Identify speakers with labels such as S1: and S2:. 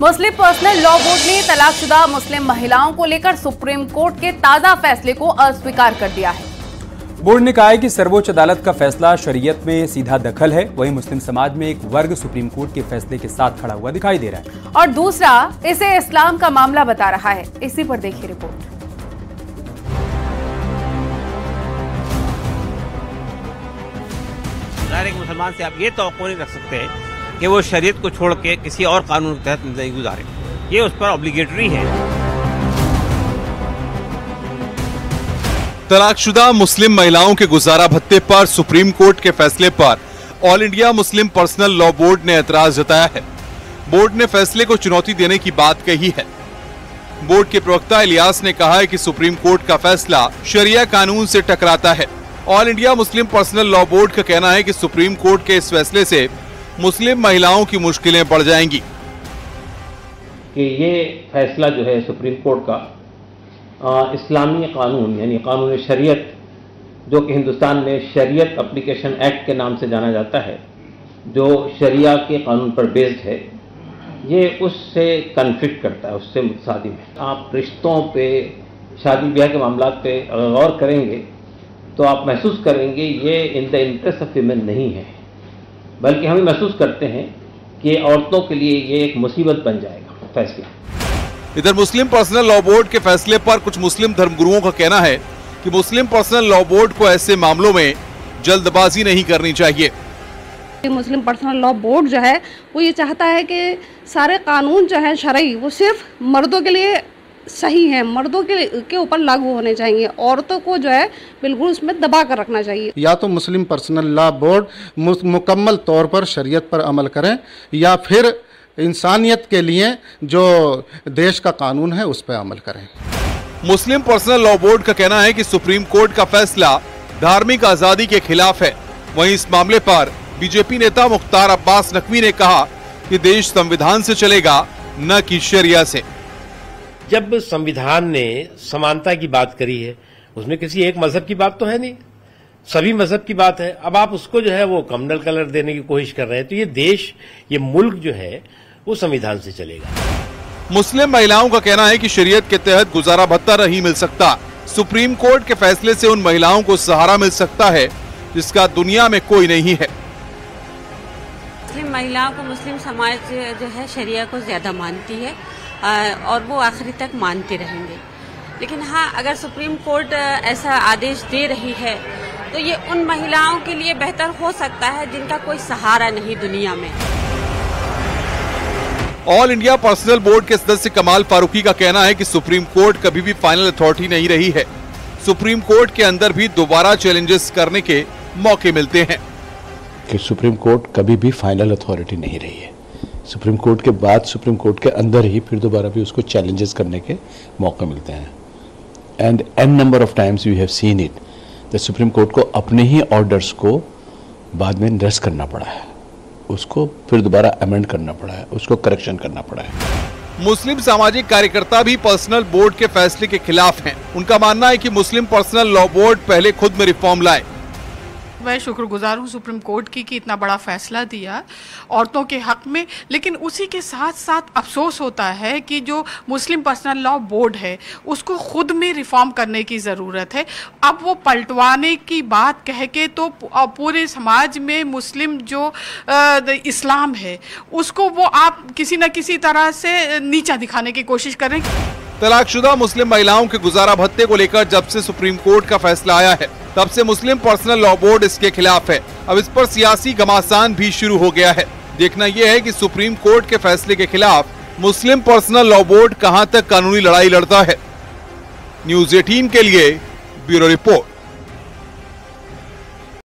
S1: मुस्लिम personal law board ने तलाकशुदा मुस्लिम महिलाओं को लेकर सुप्रीम कोर्ट के ताजा फैसले को अस्वीकार कर दिया है।
S2: बोर्ड ने कहा है कि सर्वोच्च अदालत का फैसला शरीयत में सीधा दखल है। वहीं मुस्लिम समाज में एक वर्ग सुप्रीम कोर्ट के फैसले के साथ खड़ा हुआ दिखाई दे रहा है
S1: और दूसरा इसे इस्लाम का मामला बता रहा है। इसी पर देखिए रिपोर्ट।
S3: एक मुसलमान से आप ये तवक्को नहीं रख सकते कि वो शरीयत को छोड़ के किसी और कानून के तहत जिंदगी गुजारे, ये उस पर ऑब्लिगेटरी है।
S4: तलाकशुदा मुस्लिम महिलाओं के गुजारा भत्ते पर सुप्रीम कोर्ट के फैसले पर all India Muslim personal law board ने एतराज जताया है। बोर्ड ने फैसले को चुनौती देने की बात कही है। बोर्ड के प्रवक्ता इलियास ने कहा है कि सुप्रीम कोर्ट का फैसला शरिया कानून से टकराता है। All India Muslim personal law board का कहना है कि सुप्रीम कोर्ट के इस फैसले से मुस्लिम महिलाओं की मुश्किलें बढ़ जाएंगी।
S5: कि ये फैसला जो है सुप्रीम कोर्ट का इस्लामी कानून यानी कानून शरीयत, जो कि हिंदुस्तान में शरीयत एप्लीकेशन एक्ट के नाम से जाना जाता है, जो शरिया के कानून पर बेस्ड है, ये उससे कन्फ्लिक्ट करता है, उससे मुतसादी में। आप रिश्तों पे, शादी ब्याह के मामला पे गौर करेंगे तो आप महसूस करेंगे ये in the interest of women नहीं है, बल्कि हम महसूस करते हैं कि औरतों के लिए ये एक मुसीबत बन जाएगा फैसला।
S4: इधर मुस्लिम पर्सनल लॉ बोर्ड के फैसले पर कुछ मुस्लिम धर्मगुरुओं का कहना है कि मुस्लिम पर्सनल लॉ बोर्ड को ऐसे मामलों में जल्दबाजी नहीं करनी चाहिए।
S6: मुस्लिम पर्सनल लॉ बोर्ड जो है वो ये चाहता है कि सारे कानून जो है शरई वो सिर्फ मर्दों के लिए सही है, मर्दों के ऊपर लागू होने चाहिए, औरतों को जो है बिल्कुल उसमें दबा कर रखना चाहिए।
S7: या तो मुस्लिम पर्सनल लॉ बोर्ड मुकम्मल तौर पर शरीयत पर अमल करें या फिर इंसानियत के लिए जो देश का कानून है उस पर अमल करें।
S4: मुस्लिम पर्सनल लॉ बोर्ड का कहना है कि सुप्रीम कोर्ट का फैसला धार्मिक आजादी के खिलाफ है। वहीं इस मामले पर बीजेपी नेता मुख्तार अब्बास नकवी ने कहा कि देश संविधान से चलेगा, न कि शरिया से।
S8: जब संविधान ने समानता की बात करी है, उसमें किसी एक मजहब की बात तो है नहीं, सभी मजहब की बात है। अब आप उसको जो है वो कम्युनल कलर देने की कोशिश कर रहे हैं, तो ये देश, ये मुल्क जो है वो संविधान से चलेगा।
S4: मुस्लिम महिलाओं का कहना है कि शरीयत के तहत गुजारा भत्ता नहीं मिल सकता। सुप्रीम कोर्ट के फैसले से उन महिलाओं को सहारा मिल सकता है जिसका दुनिया में कोई नहीं है।
S9: मुस्लिम महिलाओं को मुस्लिम समाज जो है शरिया को ज्यादा मानती है और वो आखिरी तक मानते रहेंगे। लेकिन हाँ, अगर सुप्रीम कोर्ट ऐसा आदेश दे रही है तो ये उन महिलाओं के लिए बेहतर हो सकता है जिनका कोई सहारा नहीं दुनिया में।
S4: ऑल इंडिया पर्सनल बोर्ड के सदस्य कमाल फारूकी का कहना है कि सुप्रीम कोर्ट कभी भी फाइनल अथॉरिटी नहीं रही है। सुप्रीम कोर्ट के अंदर भी दोबारा चैलेंजेस करने के मौके मिलते हैं।
S10: कि सुप्रीम कोर्ट कभी भी फाइनल अथॉरिटी नहीं रही है। सुप्रीम कोर्ट के बाद सुप्रीम कोर्ट के अंदर ही फिर दोबारा भी उसको चैलेंजेस करने के मौके मिलते हैं। And an number of times we have seen it the supreme court को अपने ही ऑर्डर्स को बाद में निरस्त करना पड़ा है, उसको फिर दोबारा अमेंड करना पड़ा है, उसको करेक्शन करना पड़ा है।
S4: मुस्लिम सामाजिक कार्यकर्ता भी पर्सनल बोर्ड के फैसले के खिलाफ हैं। उनका मानना है कि मुस्लिम पर्सनल लॉ बोर्ड पहले खुद में रिफॉर्म लाए।
S11: मैं शुक्रगुजार हूँ सुप्रीम कोर्ट की कि इतना बड़ा फैसला दिया औरतों के हक में, लेकिन उसी के साथ साथ अफसोस होता है कि जो मुस्लिम पर्सनल लॉ बोर्ड है उसको खुद में रिफॉर्म करने की ज़रूरत है। अब वो पलटवाने की बात कह के तो पूरे समाज में मुस्लिम जो इस्लाम है उसको वो आप किसी न किसी तरह से नीचा दिखाने की कोशिश करें।
S4: तलाकशुदा मुस्लिम महिलाओं के गुजारा भत्ते को लेकर जब से सुप्रीम कोर्ट का फैसला आया है तब से मुस्लिम पर्सनल लॉ बोर्ड इसके खिलाफ है। अब इस पर सियासी घमासान भी शुरू हो गया है। देखना यह है कि सुप्रीम कोर्ट के फैसले के खिलाफ मुस्लिम पर्सनल लॉ बोर्ड कहां तक कानूनी लड़ाई लड़ता है। न्यूज़ 18 के लिए ब्यूरो रिपोर्ट।